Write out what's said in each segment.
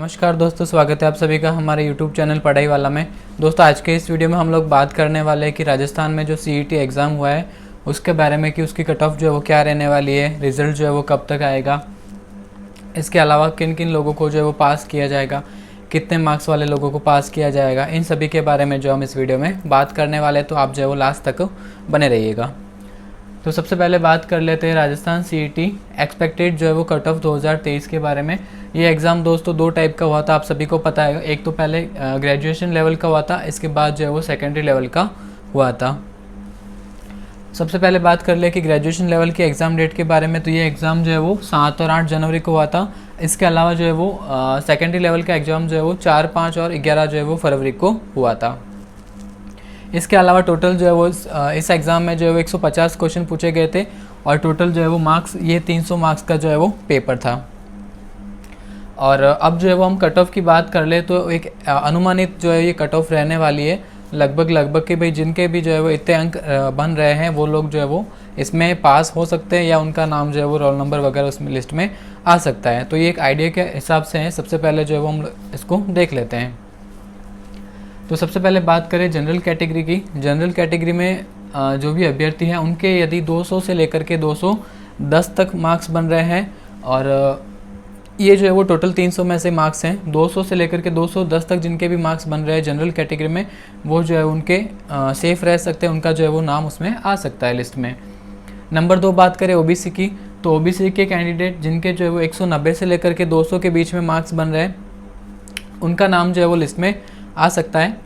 नमस्कार दोस्तों, स्वागत है आप सभी का हमारे YouTube चैनल पढ़ाई वाला में। दोस्तों आज के इस वीडियो में हम लोग बात करने वाले हैं कि राजस्थान में जो CET एग्ज़ाम हुआ है उसके बारे में कि उसकी कट ऑफ जो है वो क्या रहने वाली है, रिज़ल्ट जो है वो कब तक आएगा, इसके अलावा किन किन लोगों को जो है वो पास किया जाएगा, कितने मार्क्स वाले लोगों को पास किया जाएगा, इन सभी के बारे में जो हम इस वीडियो में बात करने वाले हैं। तो आप जो है वो लास्ट तक बने रहिएगा। तो सबसे पहले बात कर लेते हैं राजस्थान CET एक्सपेक्टेड जो है वो कट ऑफ 2023 के बारे में। ये एग्ज़ाम दोस्तों दो टाइप का हुआ था, आप सभी को पता है। एक तो पहले ग्रेजुएशन लेवल का हुआ था, इसके बाद जो है वो सेकेंडरी लेवल का हुआ था। सबसे पहले बात कर ले कि ग्रेजुएशन लेवल की एग्ज़ाम डेट के बारे में। तो ये एग्ज़ाम जो है वो 7 और 8 जनवरी को हुआ था। इसके अलावा जो है वो सेकेंडरी लेवल का एग्ज़ाम जो है वो 4, 5 और 11 जो है वो फरवरी को हुआ था। इसके अलावा टोटल जो है वो इस एग्ज़ाम में जो है वो 150 क्वेश्चन पूछे गए थे और टोटल जो है वो मार्क्स ये 300 मार्क्स का जो है वो पेपर था। और अब जो है वो हम कट ऑफ की बात कर ले तो एक अनुमानित जो है ये कट ऑफ रहने वाली है लगभग कि भाई जिनके भी जो है वो इतने अंक बन रहे हैं वो लोग जो है वो इसमें पास हो सकते हैं या उनका नाम जो है वो रोल नंबर वगैरह उसमें लिस्ट में आ सकता है। तो ये एक आइडिया के हिसाब से है। सबसे पहले जो है वो हम इसको देख लेते हैं। तो सबसे पहले बात करें जनरल कैटेगरी की। जनरल कैटेगरी में जो भी अभ्यर्थी हैं उनके यदि 200 से लेकर के 210 तक मार्क्स बन रहे हैं और ये जो है वो टोटल 300 में से मार्क्स हैं। 200 से लेकर के 210 तक जिनके भी मार्क्स बन रहे हैं जनरल कैटेगरी में वो जो है उनके सेफ़ रह सकते हैं, उनका जो है वो नाम उसमें आ सकता है लिस्ट में। नंबर 2 बात करें OBC की। तो OBC के कैंडिडेट जिनके जो है वो 190 से लेकर के 200 के बीच में मार्क्स बन रहे हैं उनका नाम जो है वो लिस्ट में आ सकता है।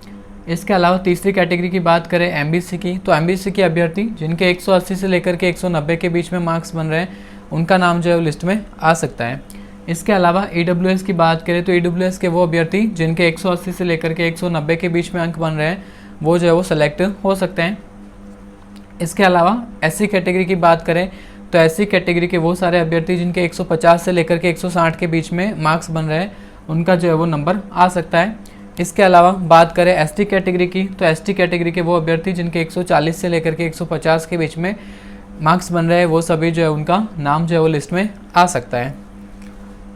इसके अलावा तीसरी कैटेगरी की बात करें MBC की। तो MBC के अभ्यर्थी जिनके 180 से लेकर के 190 के बीच में मार्क्स बन रहे हैं उनका नाम जो है लिस्ट में आ सकता है। इसके अलावा EWS की बात करें तो EWS के वो अभ्यर्थी जिनके 180 से लेकर के 190 के बीच में अंक बन रहे हैं वो जो है वो सेलेक्ट हो सकते हैं। इसके अलावा SC कैटेगरी की बात करें तो SC कैटेगरी के वो सारे अभ्यर्थी जिनके 150 से लेकर के 160 के बीच में मार्क्स बन रहे हैं उनका जो है वो नंबर आ सकता है। इसके अलावा बात करें ST कैटेगरी की। तो ST कैटेगरी के वो अभ्यर्थी जिनके 140 से लेकर के 150 के बीच में मार्क्स बन रहे हैं वो सभी जो है उनका नाम जो है वो लिस्ट में आ सकता है।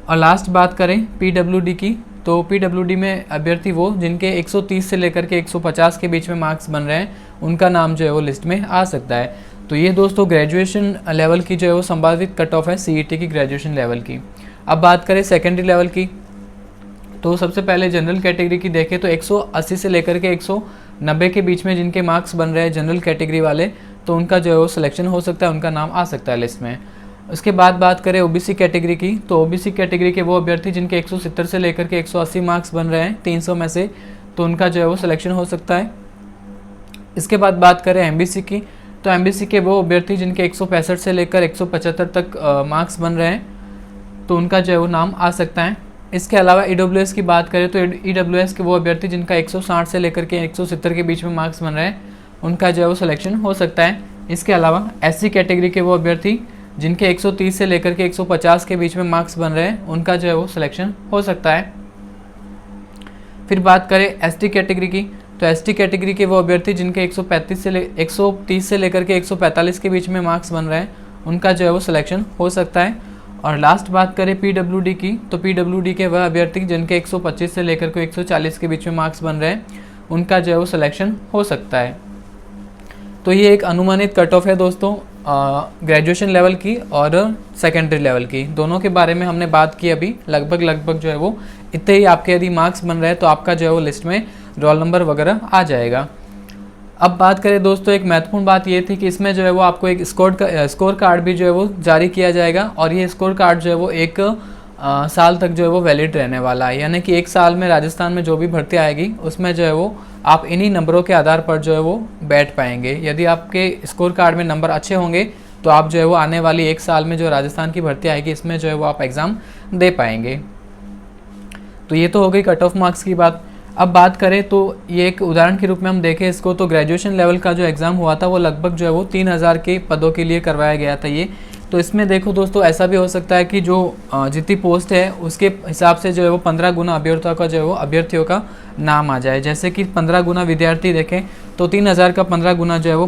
और लास्ट बात करें PWD की। तो PWD में अभ्यर्थी वो जिनके 130 से लेकर के 150 के बीच में मार्क्स बन रहे हैं उनका नाम जो है वो लिस्ट में आ सकता है। तो ये दोस्तों ग्रेजुएशन लेवल की जो है वो संभावित कट ऑफ है CET की ग्रेजुएशन लेवल की। अब बात करें सेकेंडरी लेवल की। तो सबसे पहले जनरल कैटेगरी की देखें तो 180 से लेकर के 190 के बीच में जिनके मार्क्स बन रहे हैं जनरल कैटेगरी वाले तो उनका जो है वो सिलेक्शन हो सकता है, उनका नाम आ सकता है लिस्ट में। उसके बाद बात करें OBC कैटेगरी की। तो OBC कैटेगरी के वो अभ्यर्थी जिनके 170 से लेकर के 180 मार्क्स बन रहे हैं 300 में से तो उनका जो है वो सिलेक्शन हो सकता है। इसके बाद बात करें MBC की। तो MBC के वो अभ्यर्थी जिनके 165 से लेकर 175 तक मार्क्स बन रहे हैं तो उनका जो है वो नाम आ सकता है। इसके अलावा EWS की बात करें तो EWS के वो अभ्यर्थी जिनका 160 से लेकर के 170 के बीच में मार्क्स बन रहे हैं उनका जो है वो सिलेक्शन हो सकता है। इसके अलावा SC कैटेगरी के वो अभ्यर्थी जिनके 130 से लेकर के 150 के बीच में मार्क्स बन रहे हैं उनका जो है वो सिलेक्शन हो सकता है। फिर बात करें ST कैटेगरी की। तो ST कैटेगरी के वो अभ्यर्थी जिनके 130 से लेकर के 145 के बीच में मार्क्स बन रहे हैं उनका जो है वो सिलेक्शन हो सकता है। और लास्ट बात करें PWD की। तो PWD के वह अभ्यर्थी जिनके 125 से लेकर के 140 के बीच में मार्क्स बन रहे हैं उनका जो है वो सिलेक्शन हो सकता है। तो ये एक अनुमानित कट ऑफ है दोस्तों ग्रेजुएशन लेवल की और सेकेंडरी लेवल की, दोनों के बारे में हमने बात की अभी। लगभग जो है वो इतने ही आपके यदि मार्क्स बन रहे हैं तो आपका जो है वो लिस्ट में रोल नंबर वगैरह आ जाएगा। अब बात करें दोस्तों एक महत्वपूर्ण बात ये थी कि इसमें जो है वो आपको एक स्कोर कार्ड भी जो है वो जारी किया जाएगा और ये स्कोर कार्ड जो है वो 1 साल तक जो है वो वैलिड रहने वाला है। यानी कि 1 साल में राजस्थान में जो भी भर्ती आएगी उसमें जो है वो आप इन्हीं नंबरों के आधार पर जो है वो बैठ पाएंगे। यदि आपके स्कोर कार्ड में नंबर अच्छे होंगे तो आप जो है वो आने वाली 1 साल में जो राजस्थान की भर्ती आएगी इसमें जो है वो आप एग्ज़ाम दे पाएंगे। तो ये तो हो गई कट ऑफ मार्क्स की बात। अब बात करें तो ये एक उदाहरण के रूप में हम देखें इसको तो ग्रेजुएशन लेवल का जो एग्ज़ाम हुआ था वो लगभग जो है वो 3000 के पदों के लिए करवाया गया था ये। तो इसमें देखो दोस्तों ऐसा भी हो सकता है कि जो जितनी पोस्ट है उसके हिसाब से जो है वो 15 गुना अभ्यर्थियों का नाम आ जाए। जैसे कि 15 गुना विद्यार्थी देखें तो 3000 का 15 गुना जो है वो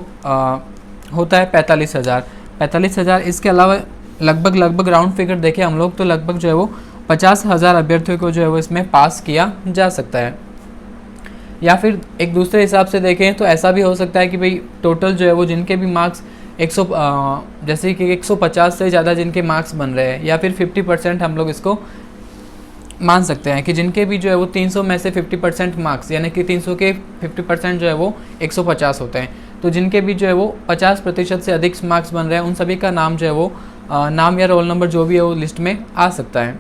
होता है 45,000। इसके अलावा लगभग राउंड फिगर देखें हम लोग तो लगभग जो है वो 50,000 अभ्यर्थियों को जो है वो इसमें पास किया जा सकता है। या फिर एक दूसरे हिसाब से देखें तो ऐसा भी हो सकता है कि भाई टोटल जो है वो जिनके भी मार्क्स 100 जैसे कि 150 से ज़्यादा जिनके मार्क्स बन रहे हैं, या फिर 50% हम लोग इसको मान सकते हैं कि जिनके भी जो है वो 300 में से 50% मार्क्स, यानी कि 300 के 50% जो है वो 150 होते हैं, तो जिनके भी जो है वो 50% से अधिक मार्क्स बन रहे हैं उन सभी का नाम जो है वो नाम या रोल नंबर जो भी है वो लिस्ट में आ सकता है।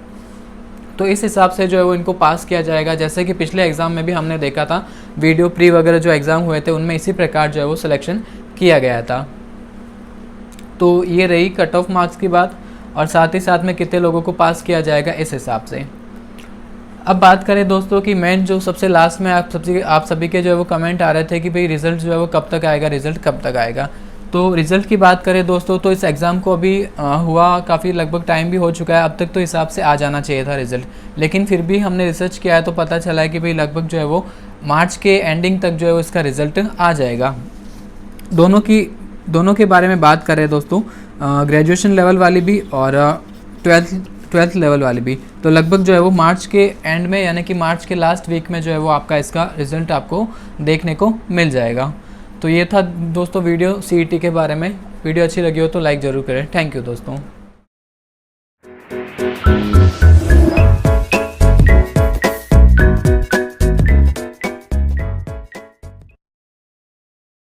तो इस हिसाब से जो है वो इनको पास किया जाएगा। जैसे कि पिछले एग्ज़ाम में भी हमने देखा था, वीडियो प्री वगैरह जो एग्ज़ाम हुए थे उनमें इसी प्रकार जो है वो सिलेक्शन किया गया था। तो ये रही कट ऑफ मार्क्स की बात, और साथ ही साथ में कितने लोगों को पास किया जाएगा इस हिसाब से। अब बात करें दोस्तों कि मेन जो सबसे लास्ट में आप सभी के जो है वो कमेंट आ रहे थे कि भाई रिज़ल्ट जो है वो कब तक आएगा, रिज़ल्ट कब तक आएगा। तो रिज़ल्ट की बात करें दोस्तों तो इस एग्ज़ाम को अभी हुआ काफ़ी लगभग टाइम भी हो चुका है, अब तक तो हिसाब से आ जाना चाहिए था रिज़ल्ट, लेकिन फिर भी हमने रिसर्च किया है तो पता चला है कि भाई लगभग जो है वो मार्च के एंडिंग तक जो है वो इसका रिज़ल्ट आ जाएगा। दोनों के बारे में बात करें दोस्तों, ग्रेजुएशन लेवल वाली भी और ट्वेल्थ लेवल वाली भी, तो लगभग जो है वो मार्च के एंड में, यानी कि मार्च के लास्ट वीक में जो है वो आपका इसका रिज़ल्ट आपको देखने को मिल जाएगा। तो ये था दोस्तों वीडियो CET के बारे में। वीडियो अच्छी लगी हो तो लाइक ज़रूर करें। थैंक यू दोस्तों।